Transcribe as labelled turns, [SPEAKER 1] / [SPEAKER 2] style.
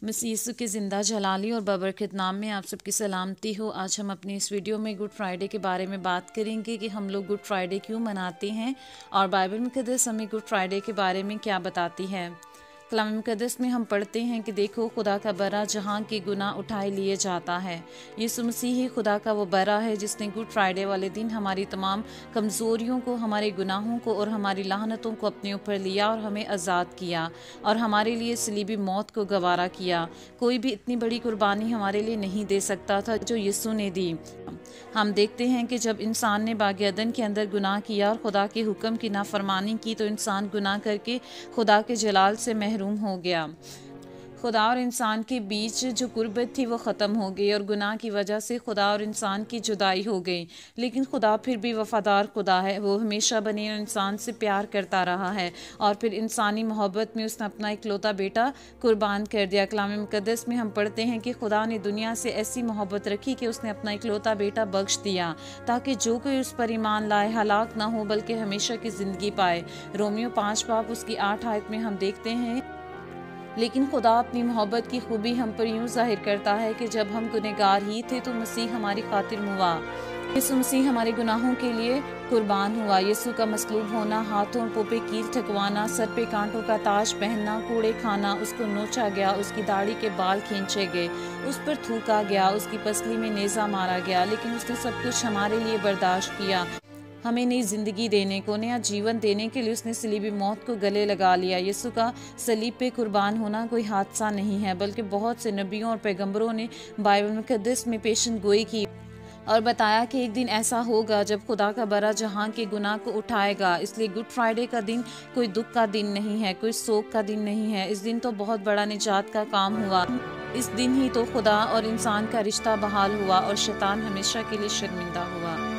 [SPEAKER 1] मसीह यीशु के ज़िंदा जलाली और बबरकत नाम में आप सबकी सलामती हो। आज हम अपनी इस वीडियो में गुड फ्राइडे के बारे में बात करेंगे कि हम लोग गुड फ्राइडे क्यों मनाते हैं और बाइबल मुक़द्दस हमें गुड फ्राइडे के बारे में क्या बताती है। कलाम मुक़द्दस में हम पढ़ते हैं कि देखो खुदा का बरा जहाँ के गुनाह उठाए लिए जाता है। यीशु मसीह ही खुदा का वो बरा है जिसने गुड फ्राइडे वाले दिन हमारी तमाम कमज़ोरियों को, हमारे गुनाहों को और हमारी लानतों को अपने ऊपर लिया और हमें आज़ाद किया और हमारे लिए सलीबी मौत को गवारा किया। कोई भी इतनी बड़ी कुर्बानी हमारे लिए नहीं दे सकता था जो यीशु ने दी। हम देखते हैं कि जब इंसान ने बाग़ अदन के अंदर गुनाह किया और खुदा के हुक्म की नाफरमानी की तो इंसान गुनाह करके खुदा के जलाल से महरूम हो गया। खुदा और इंसान के बीच जो कुर्बत थी वो ख़त्म हो गई और गुनाह की वजह से खुदा और इंसान की जुदाई हो गई। लेकिन खुदा फिर भी वफ़ादार खुदा है, वो हमेशा बने इंसान से प्यार करता रहा है और फिर इंसानी मोहब्बत में उसने अपना इकलौता बेटा कुर्बान कर दिया। कलाम मुक़द्दस में हम पढ़ते हैं कि खुदा ने दुनिया से ऐसी मोहब्बत रखी कि उसने अपना इकलौता बेटा बख्श दिया ताकि जो कोई उस पर ईमान लाए हलाक ना हो बल्कि हमेशा की ज़िंदगी पाए। रोमियो 5 बाब उसकी 8 आयत में हम देखते हैं, लेकिन खुदा अपनी मोहब्बत की खूबी हम पर यूँ ज़ाहिर करता है कि जब हम गुनहगार ही थे तो मसीह हमारी खातिर मुआ। यीशु मसीह हमारे गुनाहों के लिए कुर्बान हुआ। यीशु का मसलूब होना, हाथों और पोपे कील ठकवाना, सर पे कांटों का ताज पहनना, कूड़े खाना, उसको नोचा गया, उसकी दाढ़ी के बाल खींचे गए, उस पर थूका गया, उसकी पसली में नेज़ा मारा गया, लेकिन उसने सब कुछ हमारे लिए बर्दाश्त किया। हमें नई ज़िंदगी देने को, नया जीवन देने के लिए उसने सलीबी मौत को गले लगा लिया। यीशु का सलीब पे कुर्बान होना कोई हादसा नहीं है बल्कि बहुत से नबियों और पैगंबरों ने बाइबल मुक़द्दस में पेशन गोई की और बताया कि एक दिन ऐसा होगा जब खुदा का बरा जहां के गुनाह को उठाएगा। इसलिए गुड फ्राइडे का दिन कोई दुख का दिन नहीं है, कोई शोक का दिन नहीं है। इस दिन तो बहुत बड़ा निजात का काम हुआ। इस दिन ही तो खुदा और इंसान का रिश्ता बहाल हुआ और शैतान हमेशा के लिए शर्मिंदा हुआ।